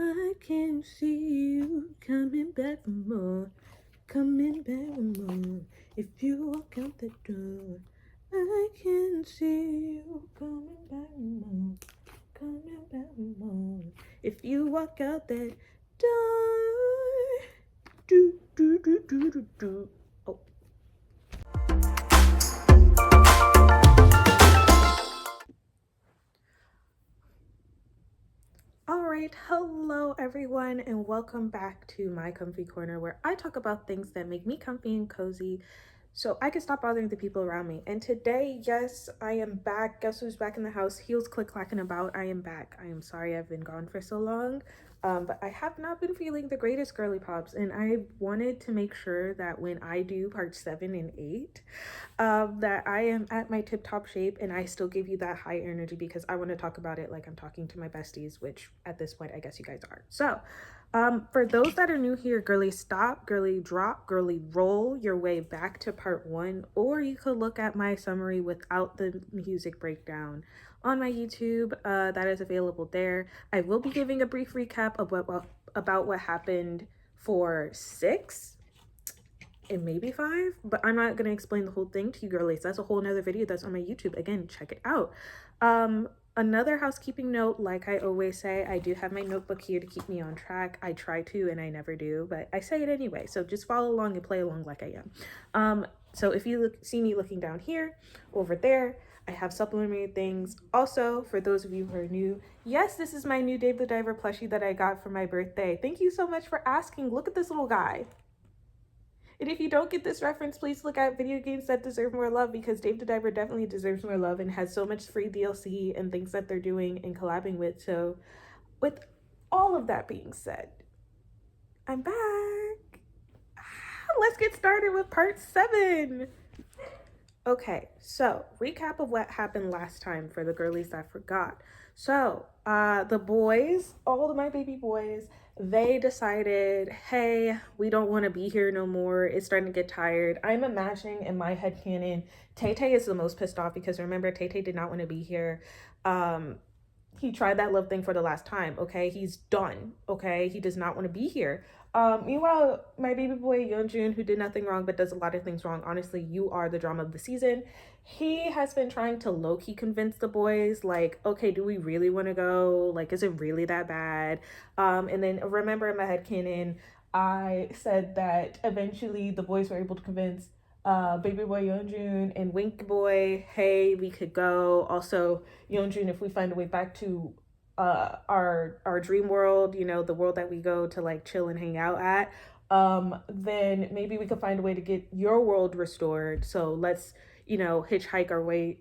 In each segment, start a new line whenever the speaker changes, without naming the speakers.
I can see you coming back for more, coming back for more. If you walk out the door, I can see you coming back for more, coming back for more. If you walk out that door, do do do do do do. Oh. Alright, hello everyone, and welcome back to my comfy corner where I talk about things that make me comfy and cozy so I can stop bothering the people around me. And today, yes, I am back. Guess who's back in the house? Heels click-clacking about. I am back. I am sorry I've been gone for so long, but I have not been feeling the greatest girly pops, and I wanted to make sure that when I do part 7 and 8, that I am at my tip-top shape and I still give you that high energy because I want to talk about it like I'm talking to my besties, which at this point I guess you guys are. So for those that are new here, girly stop, girly drop, girly roll your way back to part 1, or you could look at my summary without the music breakdown on my YouTube. That is available there. I will be giving a brief recap about what happened for 6 and maybe 5, but I'm not going to explain the whole thing to you girlies. That's a whole nother video that's on my YouTube. Again, check it out. Another housekeeping note, like I always say, I do have my notebook here to keep me on track. I try to and I never do, but I say it anyway, so just follow along and play along like I am. So if you see me looking down here, over there, I have supplementary things. Also, for those of you who are new, yes, this is my new Dave the Diver plushie that I got for my birthday. Thank you so much for asking. Look at this little guy. And if you don't get this reference, please look at video games that deserve more love, because Dave the Diver definitely deserves more love and has so much free DLC and things that they're doing and collabing with. So with all of that being said, I'm back. Let's get started with part 7. Okay, so recap of what happened last time for the girlies that forgot. So the boys, all of my baby boys, they decided, hey, we don't want to be here no more. It's starting to get tired. I'm imagining in my head canon, Tay Tay is the most pissed off because remember, Tay Tay did not want to be here. He tried that love thing for the last time. Okay, he's done. Okay, he does not want to be here. Meanwhile, my baby boy Yeonjun, who did nothing wrong but does a lot of things wrong, honestly, you are the drama of the season. He has been trying to low-key convince the boys, like, okay, do we really want to go? Like, is it really that bad? And then remember in my headcanon, I said that eventually the boys were able to convince baby boy Yeonjun and Wink boy, hey, we could go. Also, Yeonjun, if we find a way back to our dream world, you know, the world that we go to like chill and hang out at, then maybe we could find a way to get your world restored. So let's, you know, hitchhike our way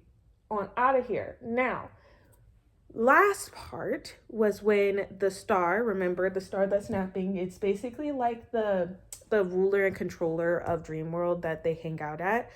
on out of here. Now, last part was when the star, remember the star that's napping, it's basically like the ruler and controller of dream world that they hang out at.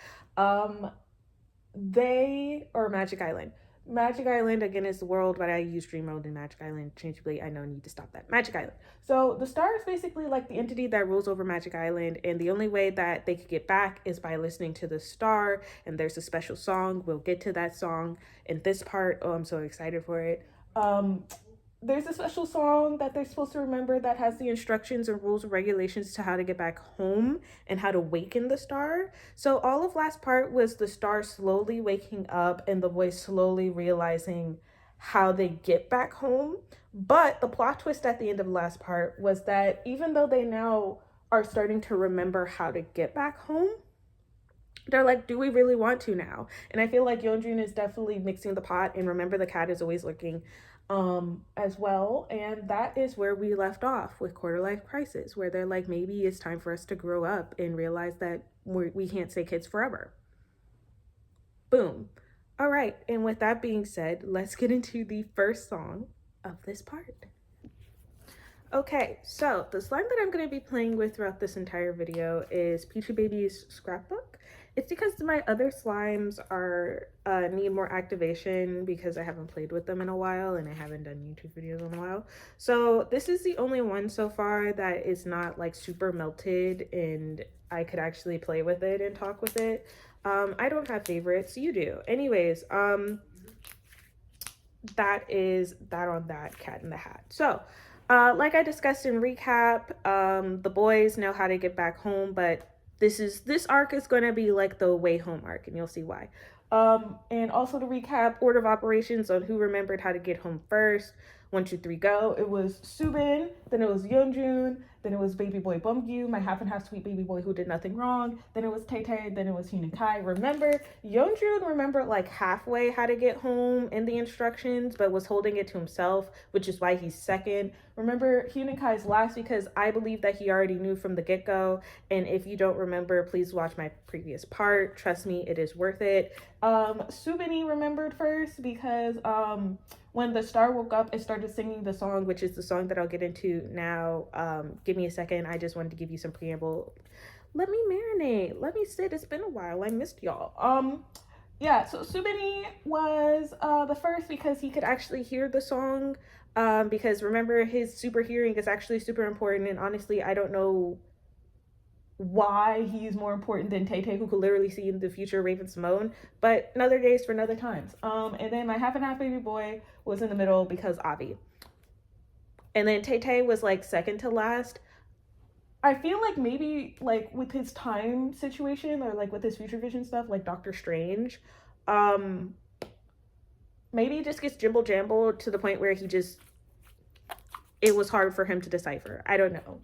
They, or Magic Island. Magic Island, again, is the world, but I use Dream World and Magic Island interchangeably. I know I need to stop that. Magic Island. So the star is basically like the entity that rules over Magic Island, and the only way that they could get back is by listening to the star, and there's a special song. We'll get to that song in this part. Oh, I'm so excited for it. There's a special song that they're supposed to remember that has the instructions and rules and regulations to how to get back home and how to waken the star. So all of last part was the star slowly waking up and the boys slowly realizing how they get back home. But the plot twist at the end of the last part was that even though they now are starting to remember how to get back home, they're like, do we really want to now? And I feel like Yeonjun is definitely mixing the pot, and remember the cat is always looking as well. And that is where we left off with Quarter Life Crisis, where they're like, maybe it's time for us to grow up and realize that we can't stay kids forever. Boom. All right, and with that being said, let's get into the first song of this part. Okay, so the slime that I'm going to be playing with throughout this entire video is Peachybbies Scrapbook. It's because my other slimes are need more activation because I haven't played with them in a while and I haven't done YouTube videos in a while. So this is the only one so far that is not like super melted and I could actually play with it and talk with it. I don't have favorites, you do. Anyways, that is that on that, Cat in the Hat. So Like I discussed in recap, the boys know how to get back home, but this arc is going to be like the way home arc, and you'll see why. And also to recap, order of operations on who remembered how to get home first. 1, 2, 3, go. It was Subin, then it was Yeonjun, then it was baby boy Bumgyu, my half and half sweet baby boy who did nothing wrong. Then it was Tay Tay, then it was Hyun and Kai. Remember, Yeonjun remembered like halfway how to get home in the instructions, but was holding it to himself, which is why he's second. Remember, Hyun and Kai's last because I believe that he already knew from the get-go. And if you don't remember, please watch my previous part. Trust me, it is worth it. Subini remembered first because when the star woke up, it started singing the song, which is the song that I'll get into now. Give me a second. I just wanted to give you some preamble. Let me marinate. Let me sit. It's been a while. I missed y'all. Yeah, so Subini was the first because he could actually hear the song. Because remember, his super hearing is actually super important. And honestly, I don't know why he's more important than Tay Tay, who could literally see in the future Raven Simone, but another days for another times. And then my half and half baby boy was in the middle because Avi. And then Tay Tay was like second to last. I feel like maybe like with his time situation or like with his future vision stuff, like Doctor Strange, maybe it just gets jimble jambled to the point where it was hard for him to decipher. I don't know.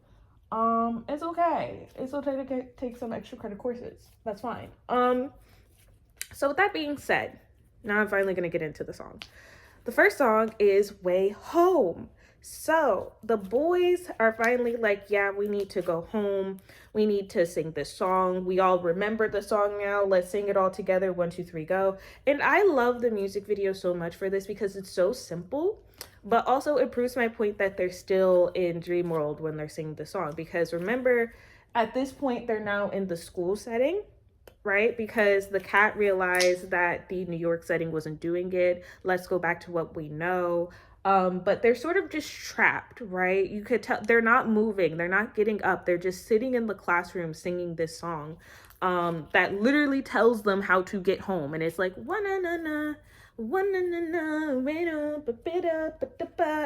It's okay. It's okay to take some extra credit courses. That's fine. So with that being said, now I'm finally gonna get into the song. The first song is Way Home. So the boys are finally like, yeah, we need to go home. We need to sing this song. We all remember the song now. Let's sing it all together. 1, 2, 3, go. And I love the music video so much for this because it's so simple, but also it proves my point that they're still in dream world when they're singing the song. Because remember, at this point, they're now in the school setting, right? Because the cat realized that the New York setting wasn't doing it. Let's go back to what we know. But they're sort of just trapped, right? You could tell they're not moving, they're not getting up, they're just sitting in the classroom singing this song that literally tells them how to get home. And it's like,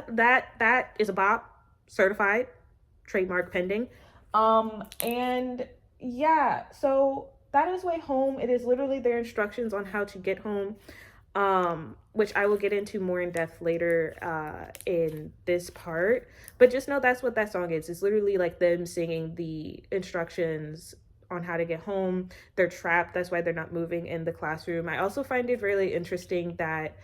that is a bop, certified, trademark pending. And yeah, so that is Way Home. It is literally their instructions on how to get home, which I will get into more in depth later in this part. But just know that's what that song is. It's literally like them singing the instructions on how to get home. They're trapped. That's why they're not moving in the classroom. I also find it really interesting that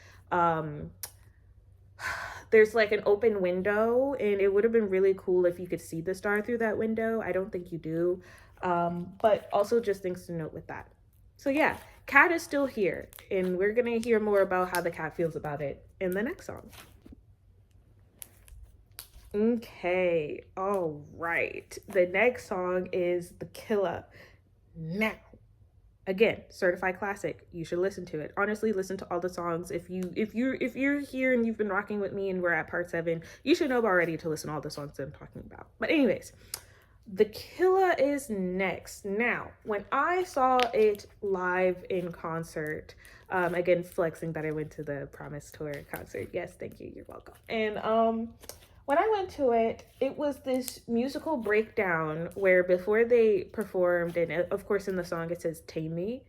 there's like an open window, and it would have been really cool if you could see the star through that window. I don't think you do. But also just things to note with that. So yeah, Cat is still here, and we're gonna hear more about how the cat feels about it in the next song. Okay, all right. The next song is the Killa. Now, again, certified classic. You should listen to it. Honestly, listen to all the songs. If you're here and you've been rocking with me and we're at part 7, you should know already to listen to all the songs that I'm talking about. But anyways, the Killa is next. Now, when I saw it live in concert, again, flexing that I went to the Promise Tour concert. Yes, thank you. You're welcome. And when I went to it, it was this musical breakdown where before they performed, and of course in the song it says "Tame Me,"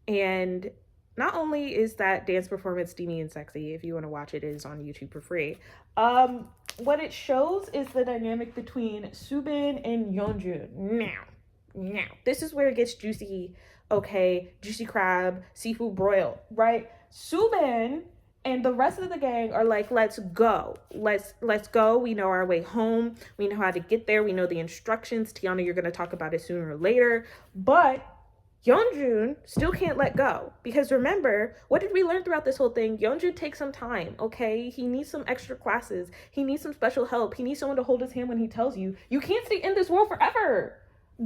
and not only is that dance performance steamy and sexy, if you want to watch it, it is on YouTube for free. What it shows is the dynamic between Subin and Yeonjun. Now, this is where it gets juicy. Okay, juicy crab, seafood broil, right? Subin and the rest of the gang are like, let's go. Let's go. We know our way home. We know how to get there. We know the instructions. Tiana, you're going to talk about it sooner or later. But Yeonjun still can't let go, because remember, what did we learn throughout this whole thing? Yeonjun takes some time, okay? He needs some extra classes. He needs some special help. He needs someone to hold his hand when he tells you, you can't stay in this world forever,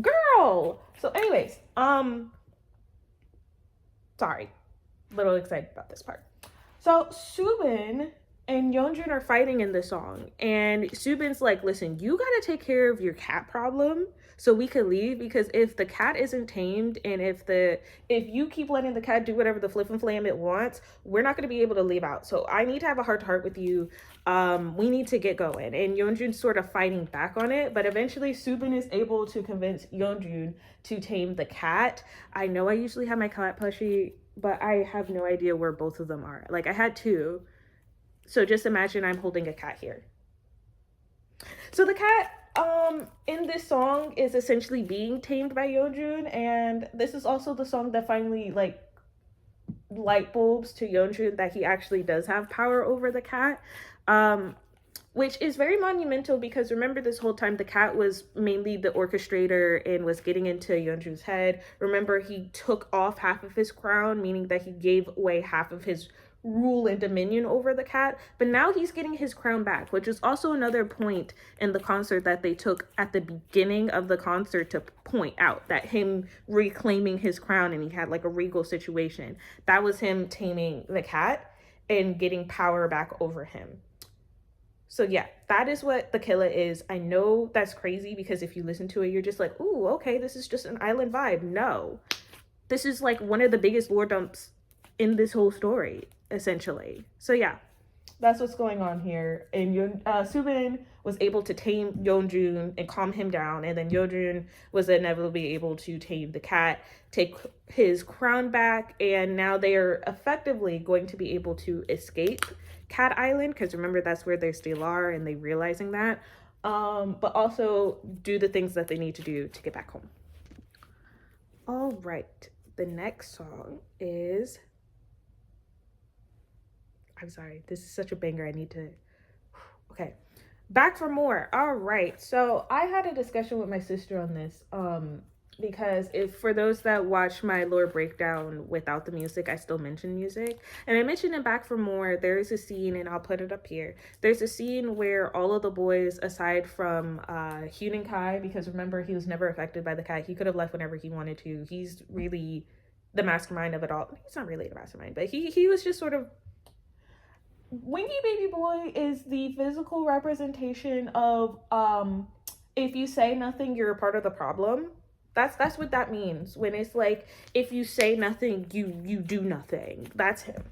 girl. So anyways, sorry, a little excited about this part. So Subin and Yeonjun are fighting in the song, and Subin's like, listen, you gotta take care of your cat problem so we could leave, because if the cat isn't tamed, and if you keep letting the cat do whatever the flip and flam it wants, we're not gonna be able to leave out. So I need to have a heart to heart with you. We need to get going. And Yeonjun's sort of fighting back on it, but eventually Subin is able to convince Yeonjun to tame the cat. I know I usually have my cat plushie, but I have no idea where both of them are. Like, I had two. So just imagine I'm holding a cat here. So the cat in this song is essentially being tamed by Yeonjun, and this is also the song that finally like light bulbs to Yeonjun that he actually does have power over the cat. Which is very monumental, because remember, this whole time the cat was mainly the orchestrator and was getting into Yeonjun's head. Remember, he took off half of his crown, meaning that he gave away half of his rule and dominion over the cat, but now he's getting his crown back, which is also another point in the concert that they took at the beginning of the concert to point out that him reclaiming his crown, and he had like a regal situation, that was him taming the cat and getting power back over him. So yeah, that is what the Killa is. I know that's crazy, because if you listen to it, you're just like, ooh, okay, this is just an island vibe. No, this is like one of the biggest lore dumps in this whole story, essentially. So yeah, that's what's going on here. And Subin was able to tame Yeonjun and calm him down, and then Yeonjun was inevitably able to tame the cat, take his crown back, and now they are effectively going to be able to escape Cat Island, because remember, that's where they still are, and they realizing that, but also do the things that they need to do to get back home. All right, the next song is, I'm sorry, this is such a banger, I need to, okay, Back for More. All right, so I had a discussion with my sister on this, because if for those that watch my lore breakdown without the music, I still mention music, and I mentioned in Back for More, there is a scene, and I'll put it up here, there's a scene where all of the boys, aside from Hyun and Kai, because remember, he was never affected by the cat, he could have left whenever he wanted to, he's really the mastermind of it all. He's not really the mastermind, but he was just sort of, Winky Baby Boy is the physical representation of if you say nothing, you're a part of the problem. That's what that means, when it's like, if you say nothing, you do nothing. That's him.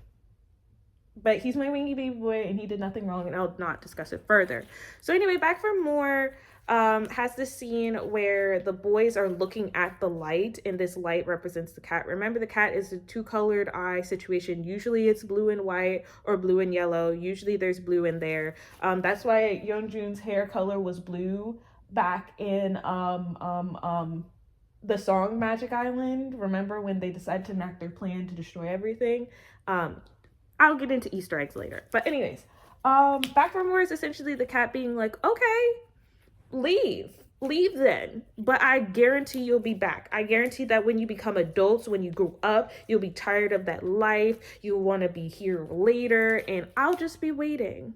But he's my Winky Baby Boy, and he did nothing wrong, and I'll not discuss it further. So anyway, Back for More has this scene where the boys are looking at the light, and this light represents the cat. Remember, the cat is a two-colored eye situation. Usually it's blue and white or blue and yellow. Usually there's blue in there. That's why Yeonjun's hair color was blue back in the song Magic Island. Remember when they decided to enact their plan to destroy everything? I'll get into Easter eggs later. But anyways, Back for More is essentially the cat being like, okay, leave then, but I guarantee you'll be back. I guarantee that when you become adults, when you grow up, you'll be tired of that life. You'll want to be here later, and I'll just be waiting.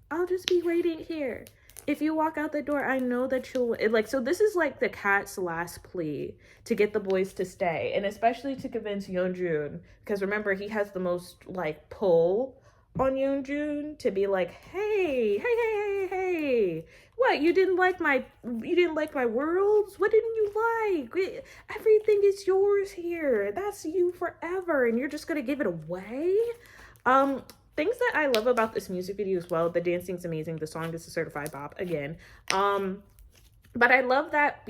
I'll just be waiting here. If you walk out the door, I know that you'll, like, so this is like the cat's last plea to get the boys to stay, and especially to convince Yeonjun, because remember, he has the most like pull on Yeonjun to be like, hey, what, you didn't like my worlds? What didn't you like? Everything is yours here. That's you forever, and you're just gonna give it away? Things that I love about this music video as well, the dancing's amazing, the song is a certified bop again. But I love that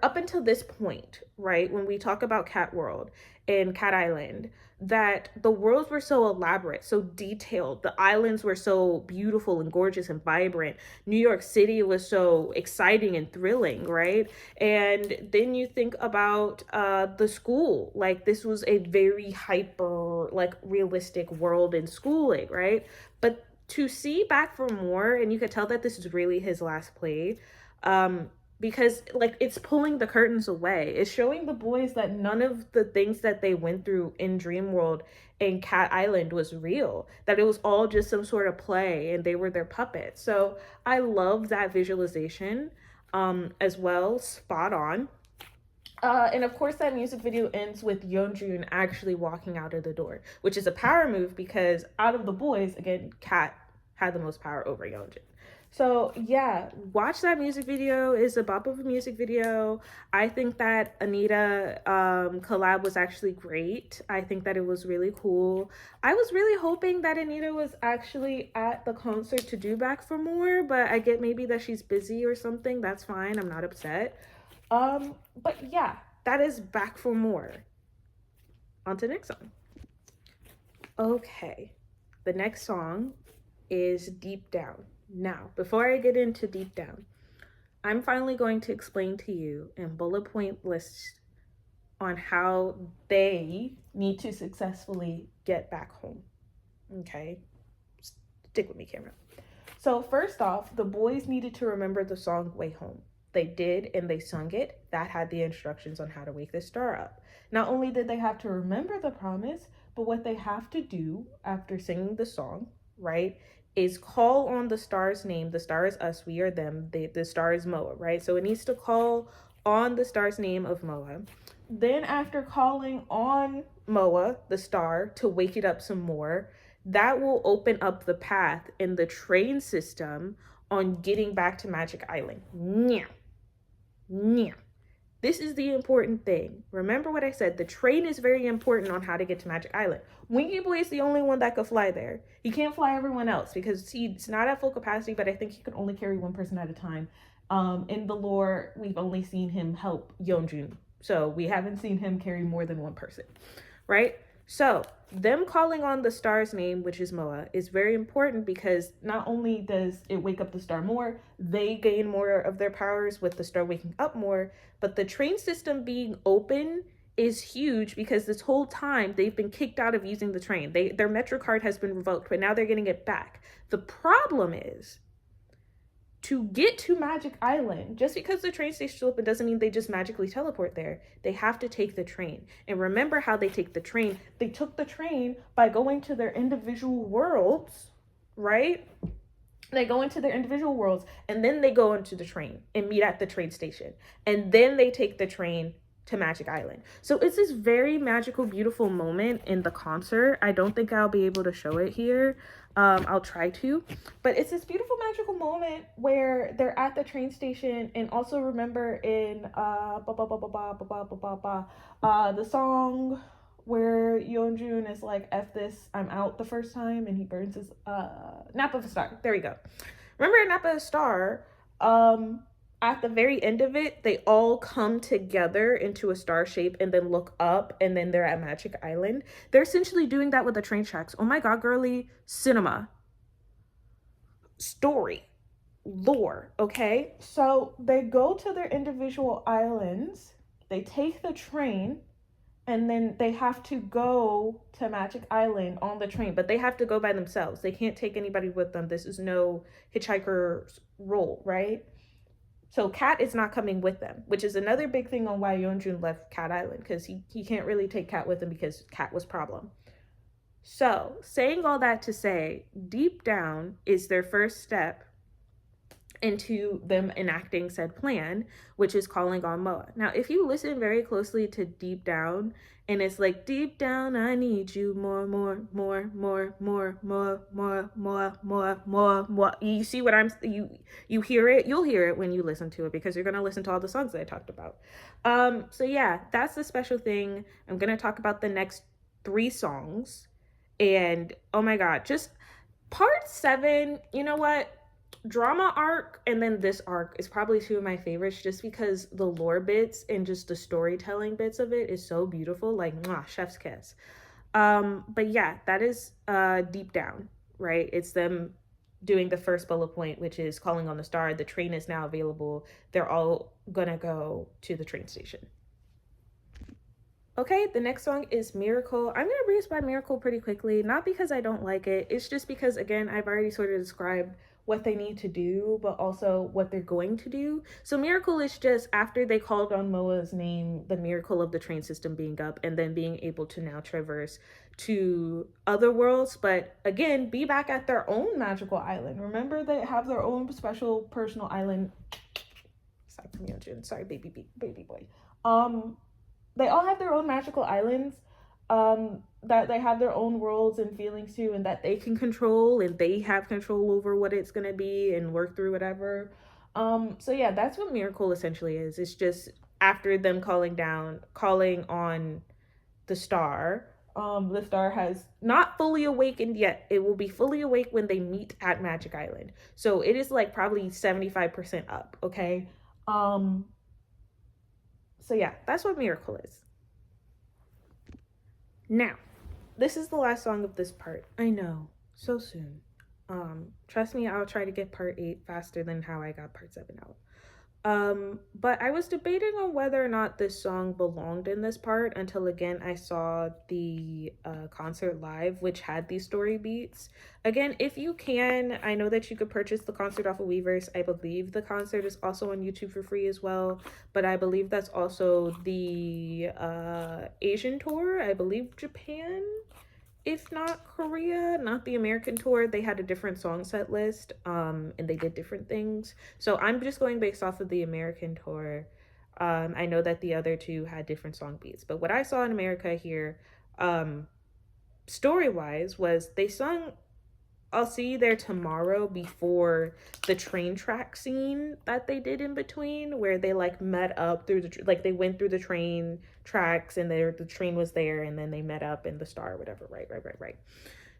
up until this point, right, when we talk about Cat World and Cat Island, that the worlds were so elaborate, so detailed. The islands were so beautiful and gorgeous and vibrant. New York City was so exciting and thrilling, right? And then you think about the school. Like, this was a very hyper, like, realistic world in schooling, right? But to see Back for More, and you could tell that this is really his last play, because like it's pulling the curtains away. It's showing the boys that none of the things that they went through in Dream World and Cat Island was real, that it was all just some sort of play and they were their puppets. So I love that visualization as well. Spot on. And of course, that music video ends with Yeonjun actually walking out of the door, which is a power move because out of the boys, again, Kat had the most power over Yeonjun. So yeah, watch that music video. It's a bop of a music video. I think that Anita collab was actually great. I think that it was really cool. I was really hoping that Anita was actually at the concert to do Back for More, but I get maybe that she's busy or something. That's fine. I'm not upset. But yeah, that is Back for More. On to the next song. Okay, the next song is Deep Down. Now, before I get into Deep Down, I'm finally going to explain to you in bullet point lists on how they need to successfully get back home. Okay, stick with me, camera. So, first off, the boys needed to remember the song Way Home. They did, and they sung it. That had the instructions on how to wake the star up. Not only did they have to remember the promise, but what they have to do after singing the song, right, is call on the star's name. The star is us, we are them. The star is Moa, right? So it needs to call on the star's name of Moa. Then, after calling on Moa, the star, to wake it up some more, that will open up the path in the train system on getting back to Magic Island. Yeah. Yeah. This is the important thing. Remember what I said. The train is very important on how to get to Magic Island. Winky Boy is the only one that could fly there. He can't fly everyone else because he's not at full capacity, but I think he can only carry one person at a time. In the lore, we've only seen him help Yeonjun. So we haven't seen him carry more than one person, right? So them calling on the star's name, which is Moa, is very important because not only does it wake up the star more, they gain more of their powers with the star waking up more, but the train system being open is huge because this whole time they've been kicked out of using the train. Their Metro card has been revoked, but now they're getting it back. The problem is to get to Magic Island, just because the train station is open doesn't mean they just magically teleport there. They have to take the train. And remember how they take the train. They took the train by going to their individual worlds, right? They go into their individual worlds and then they go into the train and meet at the train station. And then they take the train to Magic Island. So it's this very magical, beautiful moment in the concert. I don't think I'll be able to show it here. I'll try to, but it's this beautiful magical moment where they're at the train station. And also remember in the song where Yeonjun is like, F this, I'm out the first time, and he burns his Nap of a Star. There we go. Remember in Nap of a Star, at the very end of it, they all come together into a star shape and then look up and then they're at Magic Island. They're essentially doing that with the train tracks. Oh my God, girly, cinema, story, lore, okay? So they go to their individual islands, they take the train, and then they have to go to Magic Island on the train, but they have to go by themselves. They can't take anybody with them. This is no hitchhiker's role, right? So Kat is not coming with them, which is another big thing on why Yeonjun left Cat Island, because he can't really take Kat with him because Kat was problem. So saying all that to say, Deep Down is their first step into them enacting said plan, which is calling on Moa. Now, if you listen very closely to Deep Down, and it's like, deep down, I need you more, more, more, more, more, more, more, more, more, more, more. You see what you hear it? You'll hear it when you listen to it because you're gonna listen to all the songs that I talked about. So yeah, that's the special thing. I'm gonna talk about the next 3 songs. And oh my God, just part 7, you know what? Drama arc and then this arc is probably 2 of my favorites just because the lore bits and just the storytelling bits of it is so beautiful, like mwah, chef's kiss. But yeah, that is Deep Down, right? It's them doing the first bullet point, which is calling on the star. The train is now available. They're all gonna go to the train station. Okay, the next song is Miracle. I'm gonna breeze by Miracle pretty quickly, not because I don't like it. It's just because, again, I've already sort of described what they need to do, but also what they're going to do. So Miracle is just after they called on Moa's name, the miracle of the train system being up and then being able to now traverse to other worlds, but again, be back at their own magical island. Remember, they have their own special personal island. Sorry, baby boy. Um, they all have their own magical islands, that they have their own worlds and feelings to, and that they can control, and they have control over what it's gonna be and work through whatever. So yeah, that's what Miracle essentially is. It's just after them calling on the star. The star has not fully awakened yet. It will be fully awake when they meet at Magic Island. So it is like probably 75% up, okay? Um, so yeah, that's what Miracle is. Now, this is the last song of this part. I know, so soon. Trust me, I'll try to get part 8 faster than how I got part 7 out. But I was debating on whether or not this song belonged in this part until again I saw the concert live, which had these story beats. Again, if you can, I know that you could purchase the concert off of Weverse. I believe the concert is also on YouTube for free as well, but I believe that's also the Asian tour. I believe Japan, if not Korea, not the American tour. They had a different song set list, and they did different things. So I'm just going based off of the American tour. I know that the other two had different song beats, but what I saw in America here, story wise, was they sung "I'll See You There Tomorrow" before the train track scene that they did in between, where they like met up through like they went through the train tracks and the train was there, and then they met up in the star or whatever. Right.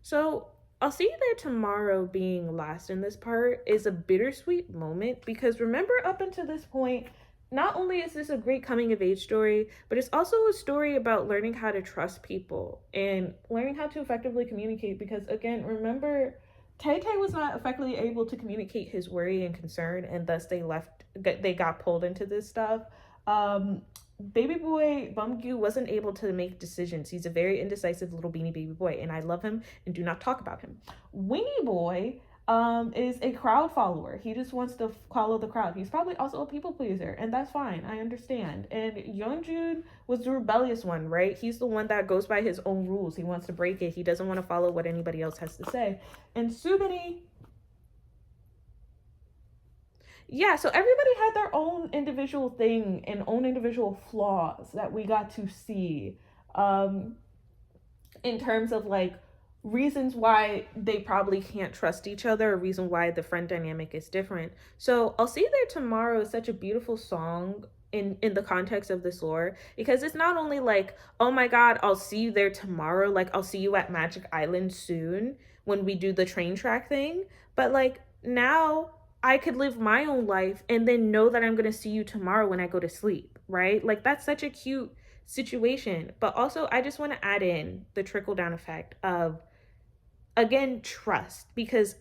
So "I'll See You There Tomorrow" being last in this part is a bittersweet moment because remember, up until this point, not only is this a great coming of age story, but it's also a story about learning how to trust people and learning how to effectively communicate. Because again, remember, Tay Tay was not effectively able to communicate his worry and concern, and thus they got pulled into this stuff. Um, Baby boy Bumgyu wasn't able to make decisions. He's a very indecisive little beanie baby boy, and I love him and do not talk about him. Wingy boy is a crowd follower. He just wants to follow the crowd. He's probably also a people pleaser, and that's fine. I understand. And Yeonjun was the rebellious one, right? He's the one that goes by his own rules. He wants to break it. He doesn't want to follow what anybody else has to say. And Subini, yeah, so everybody had their own individual thing and own individual flaws that we got to see, um in terms of like reasons why they probably can't trust each other, or reason why the friend dynamic is different. So "I'll See You There Tomorrow" is such a beautiful song in the context of this lore, because it's not only like, oh my god, I'll see you there tomorrow, like I'll see you at Magic Island soon when we do the train track thing, but like now I could live my own life and then know that I'm going to see you tomorrow when I go to sleep, right? Like that's such a cute situation. But also, I just want to add in the trickle down effect of, again, trust, because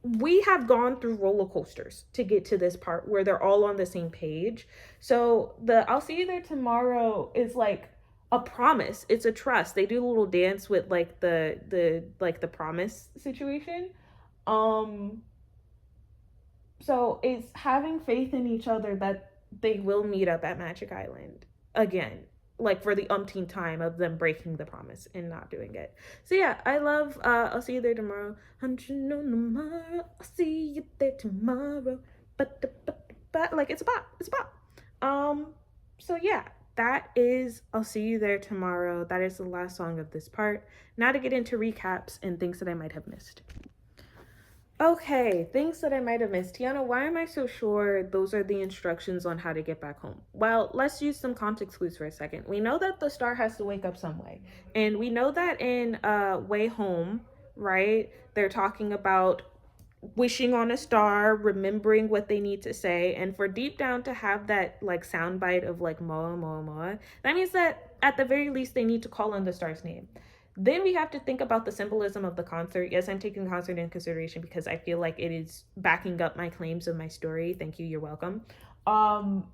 we have gone through roller coasters to get to this part where they're all on the same page. So the "I'll see you there tomorrow" is like a promise. It's a trust. They do a little dance with like the promise situation. Um so it's having faith in each other that they will meet up at Magic Island again, like for the umpteenth time of them breaking the promise and not doing it. So yeah, I love "I'll See You There Tomorrow." Tomorrow, I'll see you there tomorrow. But like it's a bop. It's a bop. So yeah, that is "I'll See You There Tomorrow." That is the last song of this part. Now to get into recaps and things that I might have missed. Okay, things that I might have missed. Tiana, why am I so sure those are the instructions on how to get back home? Well, let's use some context clues for a second. We know that the star has to wake up some way. And we know that in Way Home, right? They're talking about wishing on a star, remembering what they need to say, and for Deep Down to have that like soundbite of like "moa moa moa," that means that at the very least they need to call on the star's name. Then we have to think about the symbolism of the concert. Yes, I'm taking the concert in consideration because I feel like it is backing up my claims of my story. Thank you, you're welcome. Um,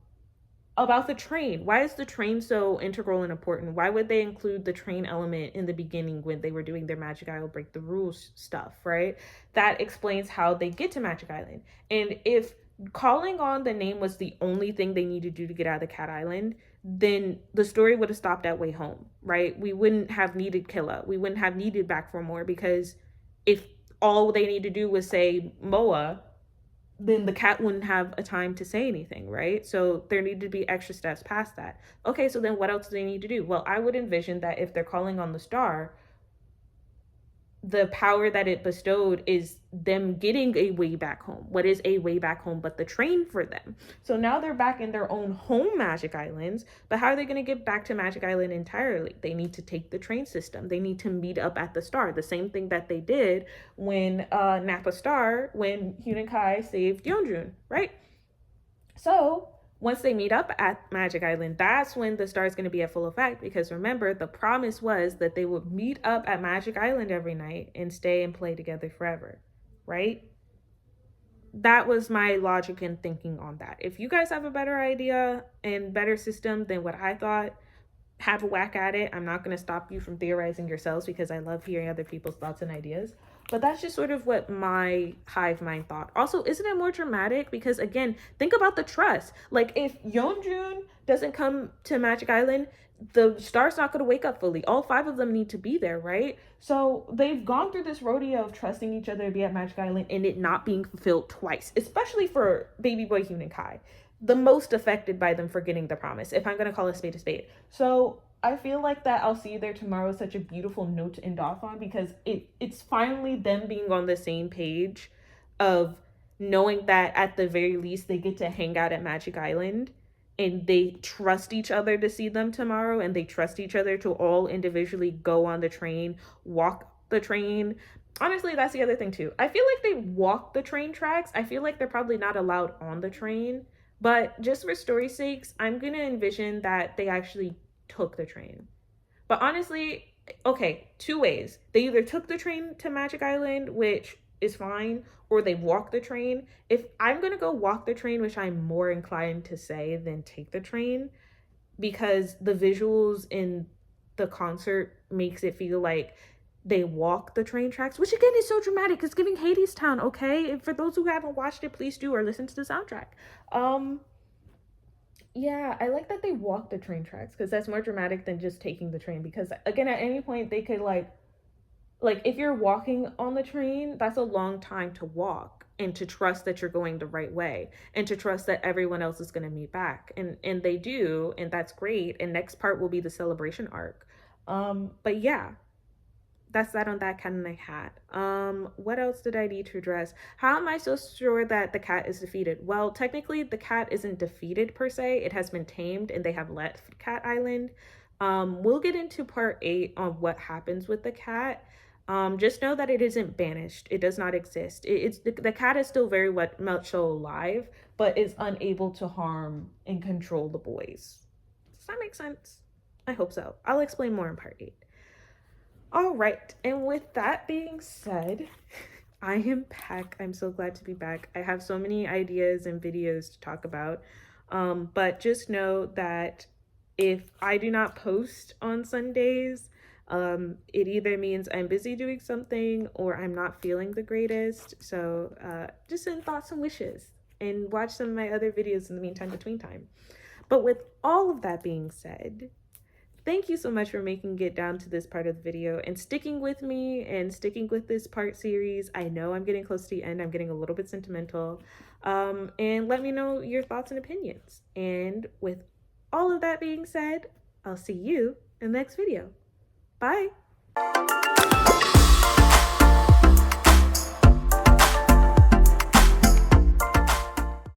about the train. Why is the train so integral and important? Why would they include the train element in the beginning when they were doing their Magic Isle break the rules stuff, right? That explains how they get to Magic Island. And if calling on the name was the only thing they need to do to get out of the Cat Island, then the story would have stopped at Way Home, right? We wouldn't have needed Killa. We wouldn't have needed Back for More, because if all they need to do was say Moa, then the cat wouldn't have a time to say anything, right? So there need to be extra steps past that. Okay, so then what else do they need to do? Well, I would envision that if they're calling on the star, the power that it bestowed is them getting a way back home. What is a way back home but the train for them? So now they're back in their own home Magic Islands, but how are they going to get back to Magic Island entirely? They need to take the train system. They need to meet up at the star. The same thing that they did when Napa Star, when Hunan Kai saved Yeonjun, right? So once they meet up at Magic Island, that's when the star is going to be at full effect. Because remember, the promise was that they would meet up at Magic Island every night and stay and play together forever, right? That was my logic and thinking on that. If you guys have a better idea and better system than what I thought, have a whack at it. I'm not going to stop you from theorizing yourselves because I love hearing other people's thoughts and ideas. But that's just sort of what my hive mind thought. Also, isn't it more dramatic? Because again, think about the trust. Like if Yeonjun doesn't come to Magic Island, the star's not going to wake up fully. All 5 of them need to be there, right? So they've gone through this rodeo of trusting each other to be at Magic Island and it not being fulfilled twice, especially for baby boy Hunan Kai, the most affected by them forgetting the promise, if I'm going to call a spade a spade. So I feel like that I'll see you there tomorrow is such a beautiful note to end off on, because it's finally them being on the same page of knowing that at the very least they get to hang out at Magic Island and they trust each other to see them tomorrow, and they trust each other to all individually go on the train, walk the train. Honestly, that's the other thing too. I feel like they walk the train tracks. I feel like they're probably not allowed on the train, but just for story's sakes, I'm going to envision that they actually took the train. But honestly, okay, 2 ways. They either took the train to Magic Island, which is fine, or they walked the train. If I'm going to go walk the train, which I'm more inclined to say than take the train, because the visuals in the concert makes it feel like they walk the train tracks, which again is so dramatic. It's giving Hades Town, okay? And for those who haven't watched it, please do, or listen to the soundtrack. Yeah, I like that they walk the train tracks because that's more dramatic than just taking the train. Because again, at any point they could like if you're walking on the train, that's a long time to walk, and to trust that you're going the right way, and to trust that everyone else is going to meet back, and they do, and that's great. And next part will be the celebration arc. But yeah, that's that on that cat in the hat. What else did I need to address? How am I so sure that the cat is defeated? Well, technically the cat isn't defeated per se. It has been tamed and they have left Cat Island. We'll get into part 8 on what happens with the cat. Just know that it isn't banished. It does not exist. It's the cat is still very much so alive, but is unable to harm and control the boys. Does that make sense? I hope so. I'll explain more in part 8. All right, and with that being said, I am back. I'm so glad to be back. I have so many ideas and videos to talk about, but just know that if I do not post on Sundays, it either means I'm busy doing something or I'm not feeling the greatest. So just send thoughts and wishes and watch some of my other videos in the meantime, between time. But with all of that being said, thank you so much for making it down to this part of the video and sticking with me and sticking with this part series. I know I'm getting close to the end. I'm getting a little bit sentimental. And let me know your thoughts and opinions. And with all of that being said, I'll see you in the next video. Bye.